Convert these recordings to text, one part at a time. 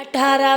18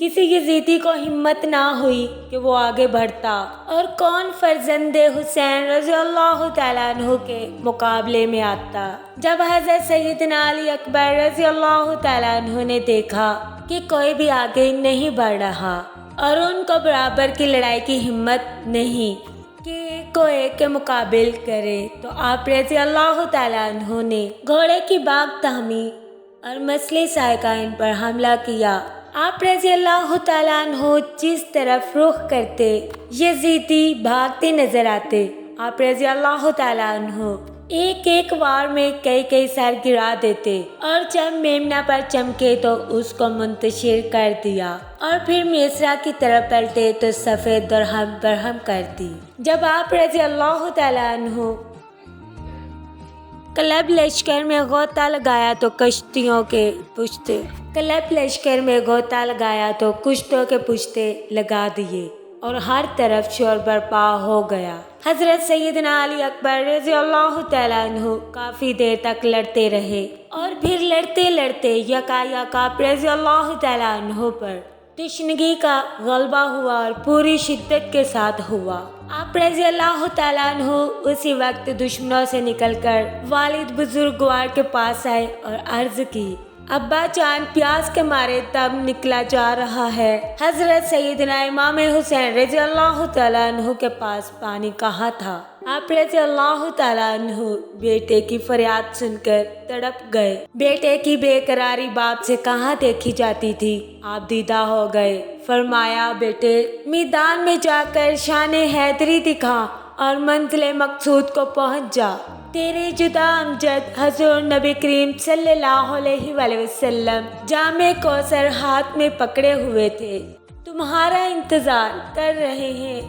کسی یزیدی کو ہمت نہ ہوئی کہ وہ آگے بڑھتا، اور کون فرزند حسین رضی اللہ تعالیٰ عنہ کے مقابلے میں آتا۔ جب حضرت سیدنا علی اکبر رضی اللہ تعالیٰ عنہ نے دیکھا کہ کوئی بھی آگے نہیں بڑھ رہا اور ان کو برابر کی لڑائی کی ہمت نہیں کہ ایک کو ایک کے مقابل کرے، تو آپ رضی اللہ تعالیٰ عنہ نے گھوڑے کی باغ تہمی اور مسلح سائقین پر حملہ کیا۔ آپ رضی اللہ تعالیٰ عنہ جس طرف رخ کرتے یزیدی بھاگتے نظر آتے۔ آپ رضی اللہ تعالیٰ عنہ ایک ایک وار میں کئی سر گرا دیتے، اور جب میمنہ پر چمکے تو اس کو منتشر کر دیا، اور پھر میسرا کی طرف پلٹے تو سفید درہم برہم کر دی۔ جب آپ رضی اللہ تعالیٰ عنہ کلب لشکر میں غوطہ لگایا تو کشتیوں کے پشتے لگا دیے اور ہر طرف شور برپا ہو گیا۔ حضرت سیدنا علی اکبر رضی اللہ تعالیٰ عنہ کافی دیر تک لڑتے رہے، اور پھر لڑتے لڑتے یکایک آپ رضی اللہ تعالیٰ عنہ پر تشنگی کا غلبہ ہوا اور پوری شدت کے ساتھ ہوا۔ آپ رضی اللہ تعالیٰ عنہ اسی وقت دشمنوں سے نکل کر والد بزرگوار کے پاس آئے اور عرض کی، ابا جان پیاس کے مارے تب نکلا جا رہا ہے۔ حضرت سیدنا امام حسین رضی اللہ تعالیٰ عنہ کے پاس پانی کہاں تھا؟ آپ رضی اللہ تعالیٰ عنہ بیٹے کی فریاد سن کر تڑپ گئے۔ بیٹے کی بے قراری باپ سے کہاں دیکھی جاتی تھی؟ آپ دیدہ ہو گئے۔ فرمایا، بیٹے میدان میں جا کر شان حیدری دکھا اور منزل مقصود کو پہنچ جا۔ تیرے جدا امجد حضور نبی کریم صلی اللہ علیہ وآلہ وسلم جامِ کوثر ہاتھ میں پکڑے ہوئے تھے، تمہارا انتظار کر رہے ہیں۔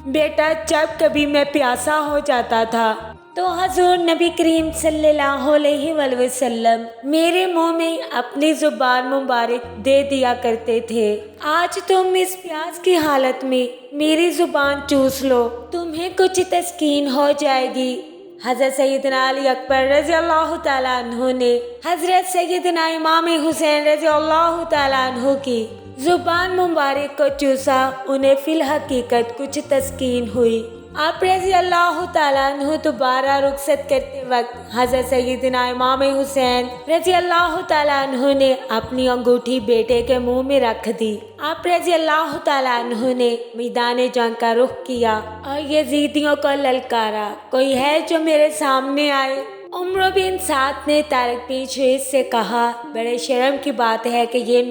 بیٹا، جب کبھی میں پیاسا ہو جاتا تھا تو حضور نبی کریم صلی اللہ علیہ وآلہ وسلم میرے منہ میں اپنی زبان مبارک دے دیا کرتے تھے۔ آج تم اس پیاس کی حالت میں میری زبان چوس لو، تمہیں کچھ تسکین ہو جائے گی۔ حضرت سیدنا علی اکبر رضی اللہ تعالیٰ عنہ نے حضرت سیدنا امام حسین رضی اللہ تعالیٰ عنہ کی زبان مبارک کو چوسا، انہیں فی الحقیقت کچھ تسکین ہوئی۔ آپ رضی اللہ تعالیٰ عنہ دوبارہ رخصت کرتے وقت حضرت سیدنا امام حسین رضی اللہ تعالیٰ عنہ نے اپنی انگوٹھی بیٹے کے منہ میں رکھ دی۔ آپ رضی اللہ تعالیٰ عنہ نے میدان جنگ کا رخ کیا اور یزیدیوں کو للکارا، کوئی ہے جو میرے سامنے آئے؟ عمرو بن سعد نے طارق بن شیخ سے کہا، بڑے شرم کی بات ہے کہ یہ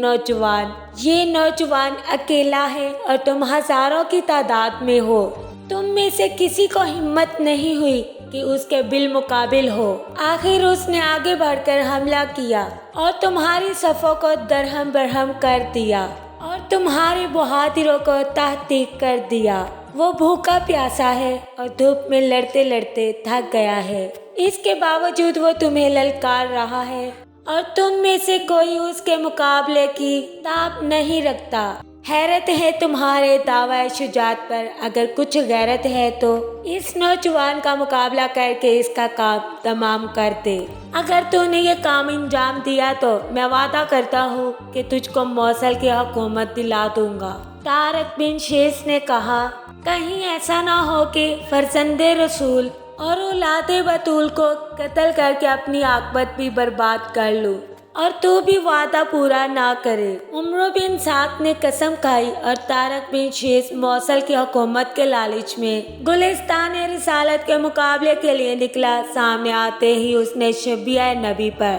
نوجوان اکیلا ہے اور تم ہزاروں کی تعداد میں ہو۔ تم میں سے کسی کو ہمت نہیں ہوئی کہ اس کے بالمقابل ہو۔ آخر اس نے آگے بڑھ کر حملہ کیا اور تمہاری صفوں کو درہم برہم کر دیا اور تمہارے بہادروں کو تحقیق کر دیا۔ وہ بھوکا پیاسا ہے اور دھوپ میں لڑتے لڑتے تھک گیا ہے، اس کے باوجود وہ تمہیں للکار رہا ہے اور تم میں سے کوئی اس کے مقابلے کی تاب نہیں رکھتا۔ حیرت ہے تمہارے دعوی شجاعت پر، اگر کچھ غیرت ہے تو اس نوجوان کا مقابلہ کر کے اس کا کام تمام کر دے۔ اگر تو نے یہ کام انجام دیا تو میں وعدہ کرتا ہوں کہ تجھ کو موصل کی حکومت دلا دوں گا۔ طارق بن شیخ نے کہا، کہیں ایسا نہ ہو کہ فرزند رسول اور اولاد بطول کو قتل کر کے اپنی عاقبت بھی برباد کر لوں اور تو بھی وعدہ پورا نہ کرے۔ عمرو بن سعد نے قسم کھائی اور طارق بن شیخ موصل کی حکومت کے لالچ میں گلستان رسالت کے مقابلے کے لیے نکلا۔ سامنے آتے ہی اس نے شبیہ نبی پر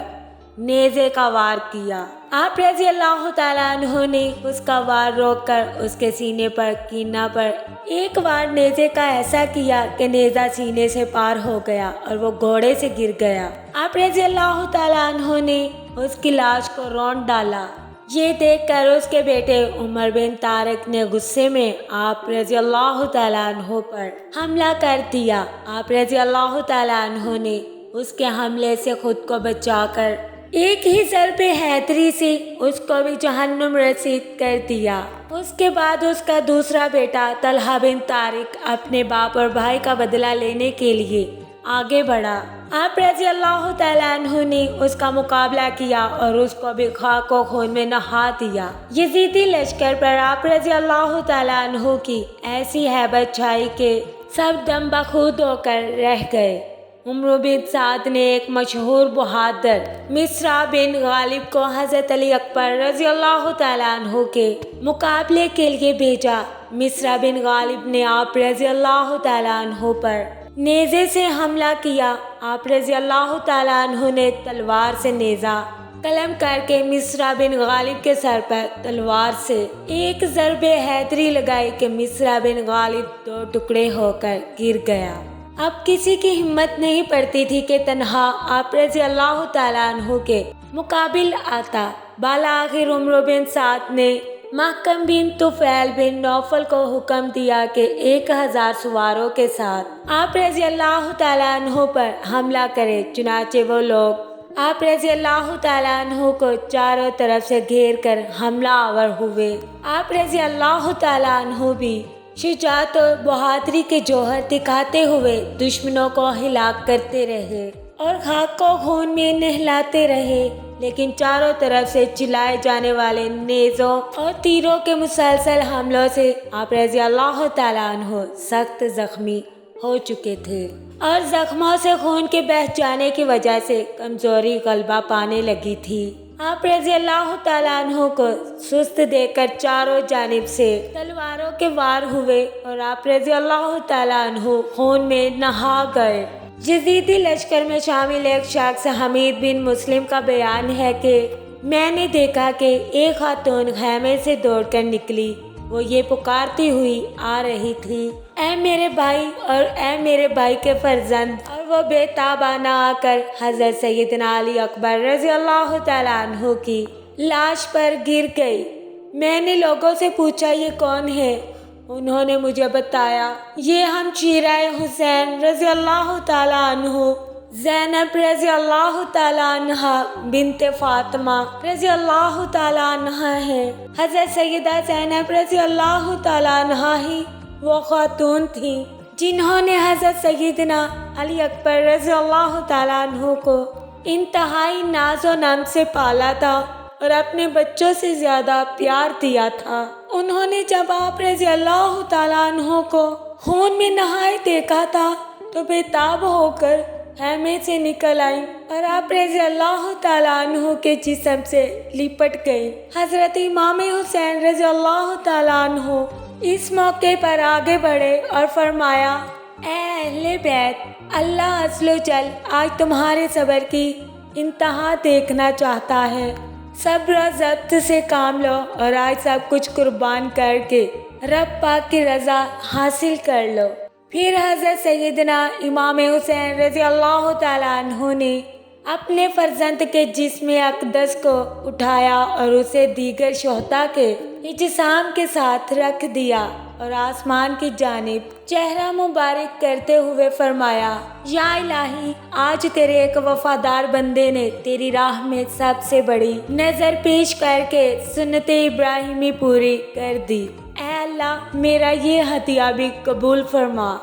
نیزے کا وار کیا۔ آپ رضی اللہ تعالیٰ عنہ نے اس کا وار روک کر اس کے سینے پر کینہ پر ایک وار نیزے کا ایسا کیا کہ نیزہ سینے سے پار ہو گیا اور وہ گھوڑے سے گر گیا۔ آپ رضی اللہ تعالیٰ عنہ نے اس کی لاش کو رونڈ ڈالا۔ یہ دیکھ کر اس کے بیٹے عمر بن طارق نے غصے میں آپ رضی اللہ تعالیٰ عنہ پر حملہ کر دیا۔ آپ رضی اللہ تعالیٰ عنہ نے اس کے حملے سے خود کو بچا کر ایک ہی ضرب حیدری سے اس کو بھی جہنم رسید کر دیا۔ اس کے بعد اس کا دوسرا بیٹا طلحہ بن طارق اپنے باپ اور بھائی کا بدلہ لینے کے لیے آگے بڑھا۔ آپ رضی اللہ تعالیٰ عنہ نے اس کا مقابلہ کیا اور اس کو بھی خاک و خون میں نہا دیا۔ یزیدی لشکر پر آپ رضی اللہ تعالیٰ عنہ کی ایسی ہیبت چھائی کہ سب دم بخود ہو کر رہ گئے۔ عمرو بن سعد نے ایک مشہور بہادر مصرع بن غالب کو حضرت علی اکبر رضی اللہ تعالیٰ عنہ کے مقابلے کے لیے بھیجا۔ مصرع بن غالب نے آپ رضی اللہ تعالیٰ عنہ پر نیزے سے حملہ کیا۔ آپ رضی اللہ تعالیٰ عنہ نے تلوار سے نیزہ قلم کر کے مصرع بن غالب کے سر پر تلوار سے ایک ضرب حیدری لگائی کہ مصرع بن غالب دو ٹکڑے ہو کر گر گیا۔ اب کسی کی ہمت نہیں پڑتی تھی کہ تنہا آپ رضی اللہ تعالیٰ عنہ کے مقابل آتا۔ بالآخر عمرو بن سعد نے محکم بن طفیل بن نوفل کو حکم دیا کہ 1000 سواروں کے ساتھ آپ رضی اللہ تعالیٰ عنہ پر حملہ کرے۔ چنانچہ وہ لوگ آپ رضی اللہ تعالیٰ عنہ کو چاروں طرف سے گھیر کر حملہ آور ہوئے۔ آپ رضی اللہ تعالیٰ عنہ بھی شجاعت و بہادری کے جوہر دکھاتے ہوئے دشمنوں کو ہلاک کرتے رہے اور خاک کو خون میں نہلاتے رہے، لیکن چاروں طرف سے چلائے جانے والے نیزوں اور تیروں کے مسلسل حملوں سے آپ رضی اللہ تعالیٰ عنہ سخت زخمی ہو چکے تھے اور زخموں سے خون کے بہہ جانے کی وجہ سے کمزوری غلبہ پانے لگی تھی۔ آپ رضی اللہ تعالیٰ عنہ کو سست دیکھ کر چاروں جانب سے تلواروں کے وار ہوئے اور آپ رضی اللہ تعالیٰ عنہ خون میں نہا گئے۔ یزیدی لشکر میں شامل ایک شخص حمید بن مسلم کا بیان ہے کہ میں نے دیکھا کہ ایک خاتون خیمے سے دوڑ کر نکلی۔ وہ یہ پکارتی ہوئی آ رہی تھی، اے میرے بھائی اور اے میرے بھائی کے فرزند، اور وہ بے تابانہ آ کر حضرت سیدنا علی اکبر رضی اللہ تعالیٰ عنہ کی لاش پر گر گئی۔ میں نے لوگوں سے پوچھا یہ کون ہے؟ انہوں نے مجھے بتایا یہ ہمشیرہ حسین رضی اللہ تعالیٰ عنہ زینب رضی اللہ تعالیٰ عنہ بنت فاطمہ رضی اللہ تعالیٰ عنہ ہے۔ حضرت سیدہ زینب رضی اللہ تعالیٰ عنہ ہی وہ خاتون تھی جنہوں نے حضرت سیدنا علی اکبر رضی اللہ تعالیٰ عنہ کو انتہائی ناز و نم سے پالا تھا اور اپنے بچوں سے زیادہ پیار دیا تھا۔ انہوں نے جب آپ رضی اللہ تعالیٰ عنہ کو خون میں نہائے دیکھا تھا تو بے تاب ہو کر خیمے سے نکل آئیں اور آپ رضی اللہ تعالیٰ عنہ کے جسم سے لپٹ گئی۔ حضرت امام حسین رضی اللہ تعالیٰ عنہ اس موقع پر آگے بڑھے اور فرمایا، اے اہل بیت، اللہ عز و جل آج تمہارے صبر کی انتہا دیکھنا چاہتا ہے۔ صبر و ضبط سے کام لو اور آج سب کچھ قربان کر کے رب پاک کی رضا حاصل کر لو۔ پھر حضرت سیدنا امام حسین رضی اللہ تعالیٰ عنہ نے اپنے فرزند کے جسم اقدس کو اٹھایا اور اسے دیگر شہداء کے اجسام کے ساتھ رکھ دیا اور آسمان کی جانب چہرہ مبارک کرتے ہوئے فرمایا، یا الہی، آج تیرے ایک وفادار بندے نے تیری راہ میں سب سے بڑی نظر پیش کر کے سنت ابراہیمی پوری کر دی۔ اے اللہ، میرا یہ ہدیہ بھی قبول فرما۔